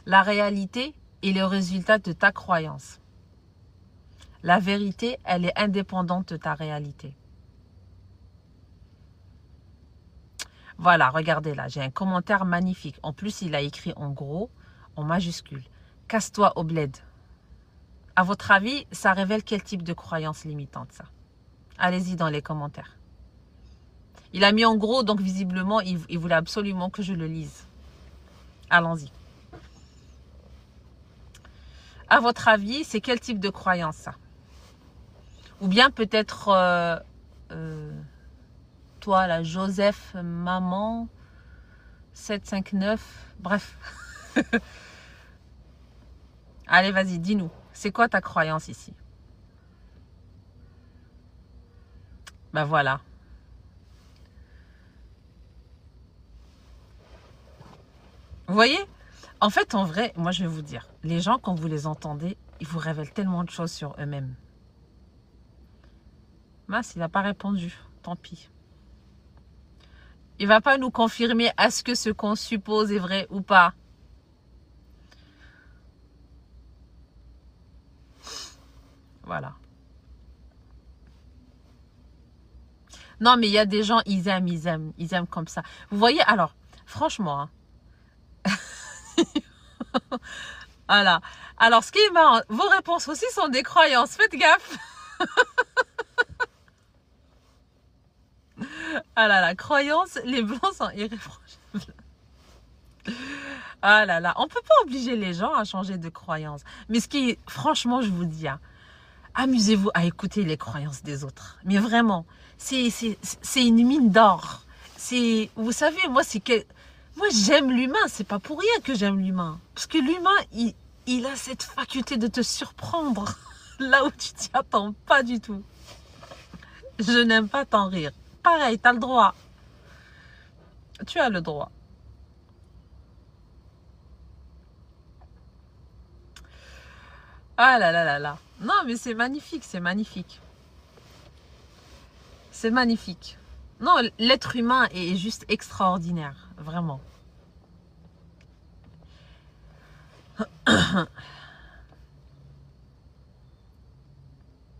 La réalité est le résultat de ta croyance. La vérité, elle est indépendante de ta réalité. Voilà, regardez là, j'ai un commentaire magnifique. En plus, il a écrit en gros, en majuscule. Casse-toi au bled. À votre avis, ça révèle quel type de croyance limitante, ça? Allez-y dans les commentaires. Il a mis en gros, donc visiblement, il voulait absolument que je le lise. Allons-y. À votre avis, c'est quel type de croyance, ça? Ou bien peut-être... toi, la Joseph, maman, 759, bref. Allez, vas-y, dis-nous. C'est quoi ta croyance ici? Ben voilà. Vous voyez? En fait, en vrai, moi je vais vous dire, les gens, quand vous les entendez, ils vous révèlent tellement de choses sur eux-mêmes. Mince, il n'a pas répondu. Tant pis. Il ne va pas nous confirmer est-ce que ce qu'on suppose est vrai ou pas. Voilà. Non, mais il y a des gens, ils aiment comme ça. Vous voyez, alors, franchement, hein. Voilà. Alors, ce qui est marrant, vos réponses aussi sont des croyances. Faites gaffe. Ah là là, croyance, les blancs sont irréprochables. Ah là là, on ne peut pas obliger les gens à changer de croyance. Mais ce qui est, franchement, je vous dis, hein, amusez-vous à écouter les croyances des autres. Mais vraiment, c'est une mine d'or. Vous savez, moi, moi j'aime l'humain. C'est pas pour rien que j'aime l'humain. Parce que l'humain, il a cette faculté de te surprendre là où tu t'y attends pas du tout. Je n'aime pas t'en rire. Pareil, tu as le droit. Tu as le droit. Ah là là là là. Non, mais c'est magnifique, c'est magnifique. C'est magnifique. Non, l'être humain est juste extraordinaire, vraiment.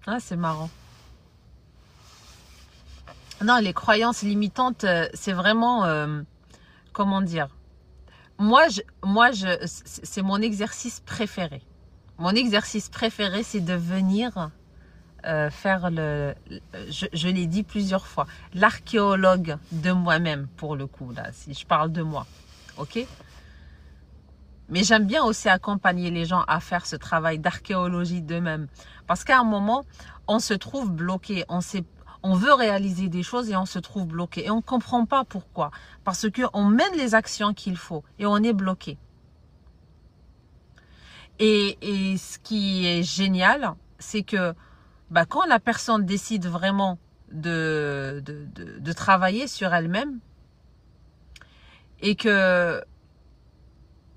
Ah, c'est marrant. Non, les croyances limitantes, c'est vraiment, comment dire, c'est mon exercice préféré. Mon exercice préféré, c'est de venir faire je l'ai dit plusieurs fois, l'archéologue de moi-même, pour le coup, là, si je parle de moi, ok? Mais j'aime bien aussi accompagner les gens à faire ce travail d'archéologie d'eux-mêmes. Parce qu'à un moment, on se trouve bloqué, on veut réaliser des choses et on se trouve bloqué. Et on ne comprend pas pourquoi. Parce qu'on mène les actions qu'il faut et on est bloqué. Et ce qui est génial, c'est que quand la personne décide vraiment de travailler sur elle-même et que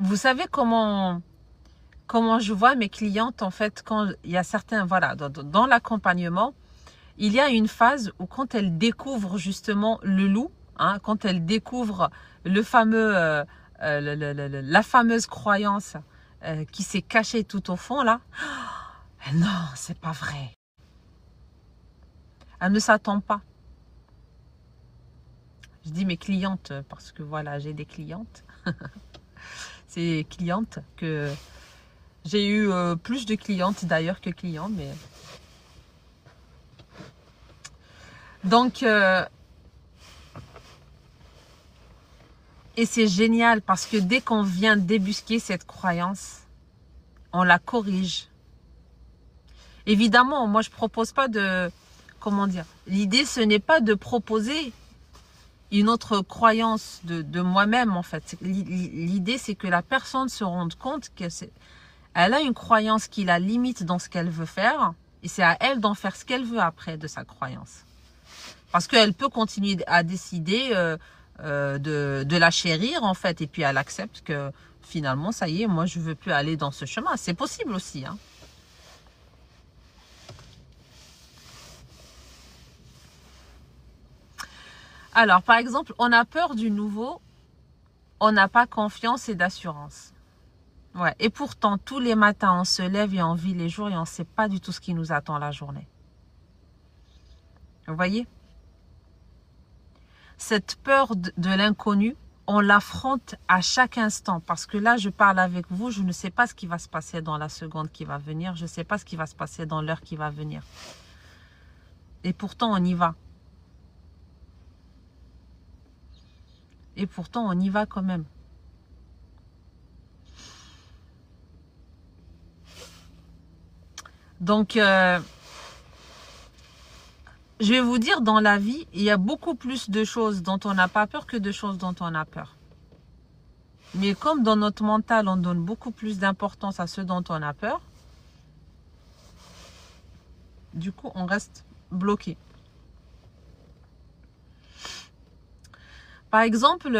vous savez comment je vois mes clientes, en fait, quand il y a certains, voilà, dans l'accompagnement, il y a une phase où quand elles découvrent justement le loup, hein, quand elles découvrent le fameux, la fameuse croyance qui s'est cachée tout au fond, là, non, c'est pas vrai. Elle ne s'attend pas. Je dis mes clientes parce que voilà, j'ai des clientes. C'est des clientes que j'ai eu plus de clientes d'ailleurs que clients, mais donc et c'est génial parce que dès qu'on vient débusquer cette croyance, on la corrige. Évidemment, moi je propose pas de, comment dire, l'idée ce n'est pas de proposer une autre croyance de moi-même en fait. L'idée c'est que la personne se rende compte que elle a une croyance qui la limite dans ce qu'elle veut faire et c'est à elle d'en faire ce qu'elle veut après de sa croyance. Parce qu'elle peut continuer à décider de la chérir en fait et puis elle accepte que finalement ça y est, moi je veux plus aller dans ce chemin. C'est possible aussi, hein. Alors, par exemple, on a peur du nouveau, on n'a pas confiance et d'assurance. Ouais. Et pourtant, tous les matins, on se lève et on vit les jours et on ne sait pas du tout ce qui nous attend la journée. Vous voyez? Cette peur de l'inconnu, on l'affronte à chaque instant. Parce que là, je parle avec vous, je ne sais pas ce qui va se passer dans la seconde qui va venir. Je ne sais pas ce qui va se passer dans l'heure qui va venir. Et pourtant, on y va. Et pourtant, on y va quand même. Donc, je vais vous dire, dans la vie, il y a beaucoup plus de choses dont on n'a pas peur que de choses dont on a peur. Mais comme dans notre mental, on donne beaucoup plus d'importance à ce dont on a peur, du coup, on reste bloqué. Par exemple,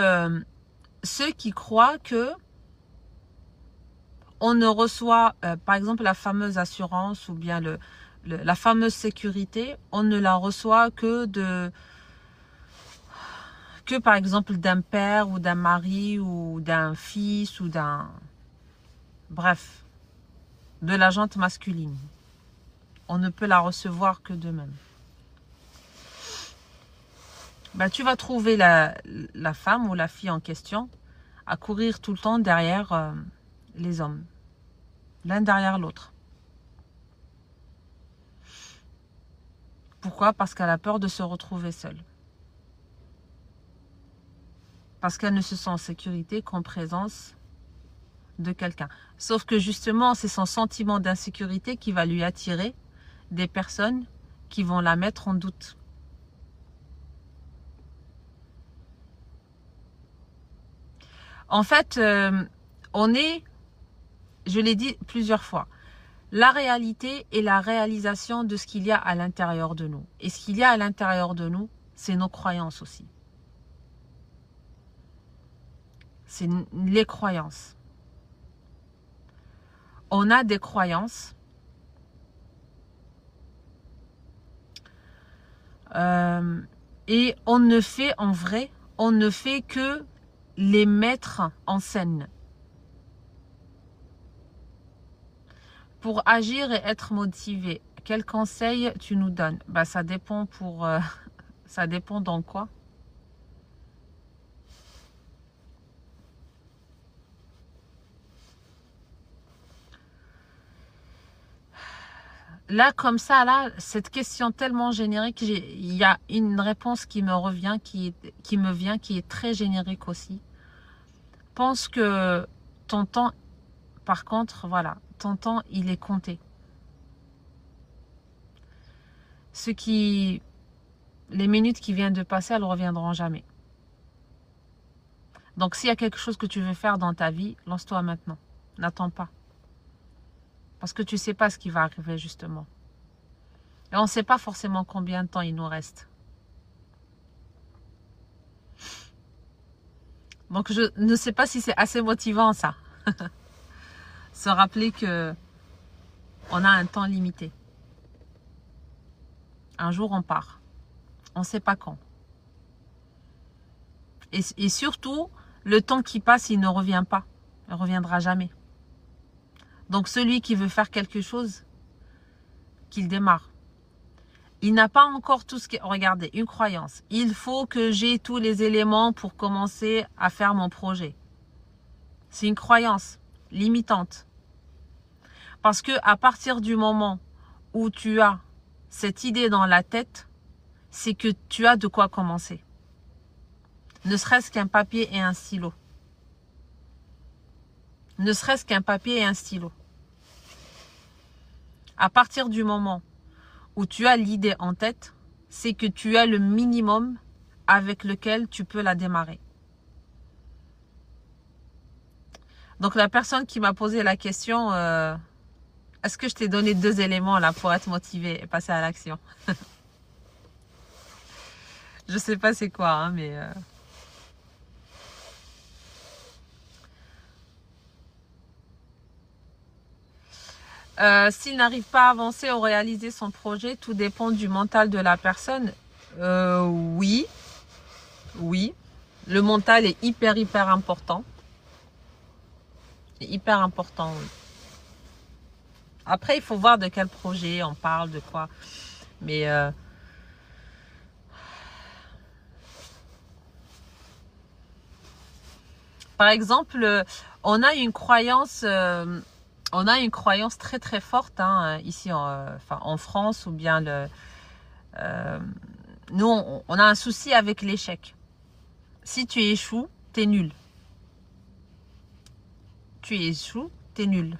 ceux qui croient que on ne reçoit, par exemple, la fameuse assurance ou bien la fameuse sécurité, on ne la reçoit que par exemple d'un père ou d'un mari ou d'un fils ou bref, de la jante masculine. On ne peut la recevoir que d'eux-mêmes. Ben, tu vas trouver la femme ou la fille en question à courir tout le temps derrière les hommes, l'un derrière l'autre. Pourquoi? Parce qu'elle a peur de se retrouver seule. Parce qu'elle ne se sent en sécurité qu'en présence de quelqu'un. Sauf que justement, c'est son sentiment d'insécurité qui va lui attirer des personnes qui vont la mettre en doute. En fait, on est, je l'ai dit plusieurs fois, la réalité est la réalisation de ce qu'il y a à l'intérieur de nous. Et ce qu'il y a à l'intérieur de nous, c'est nos croyances aussi. C'est les croyances. On a des croyances. Et on ne fait, en vrai, on ne fait que les mettre en scène. Pour agir et être motivé, quel conseil tu nous donnes? Bah, ça dépend ça dépend dans quoi? Là, comme ça, là, cette question tellement générique, il y a une réponse qui me revient, qui est très générique aussi. Pense que ton temps, par contre, voilà, ton temps, il est compté. Les minutes qui viennent de passer, elles ne reviendront jamais. Donc, s'il y a quelque chose que tu veux faire dans ta vie, lance-toi maintenant. N'attends pas. Parce que tu ne sais pas ce qui va arriver, justement. Et on ne sait pas forcément combien de temps il nous reste. Donc, je ne sais pas si c'est assez motivant, ça. Se rappeler que on a un temps limité. Un jour, on part. On ne sait pas quand. Et surtout, le temps qui passe, il ne revient pas. Il ne reviendra jamais. Donc, celui qui veut faire quelque chose, qu'il démarre. Il n'a pas encore tout ce qui... Regardez, une croyance. Il faut que j'ai tous les éléments pour commencer à faire mon projet. C'est une croyance limitante. Parce que à partir du moment où tu as cette idée dans la tête, c'est que tu as de quoi commencer. Ne serait-ce qu'un papier et un stylo. Ne serait-ce qu'un papier et un stylo. À partir du moment où tu as l'idée en tête, c'est que tu as le minimum avec lequel tu peux la démarrer. Donc la personne qui m'a posé la question, est-ce que je t'ai donné 2 éléments là pour être motivé et passer à l'action? Je sais pas c'est quoi, hein, mais... S'il n'arrive pas à avancer ou réaliser son projet, tout dépend du mental de la personne. Oui. Oui. Le mental est hyper important. C'est hyper important. Oui. Après, il faut voir de quel projet on parle, de quoi. Mais par exemple, on a une croyance très très forte hein, ici en France, ou bien nous on a un souci avec l'échec. Si tu échoues, t'es nul. Tu échoues, t'es nul.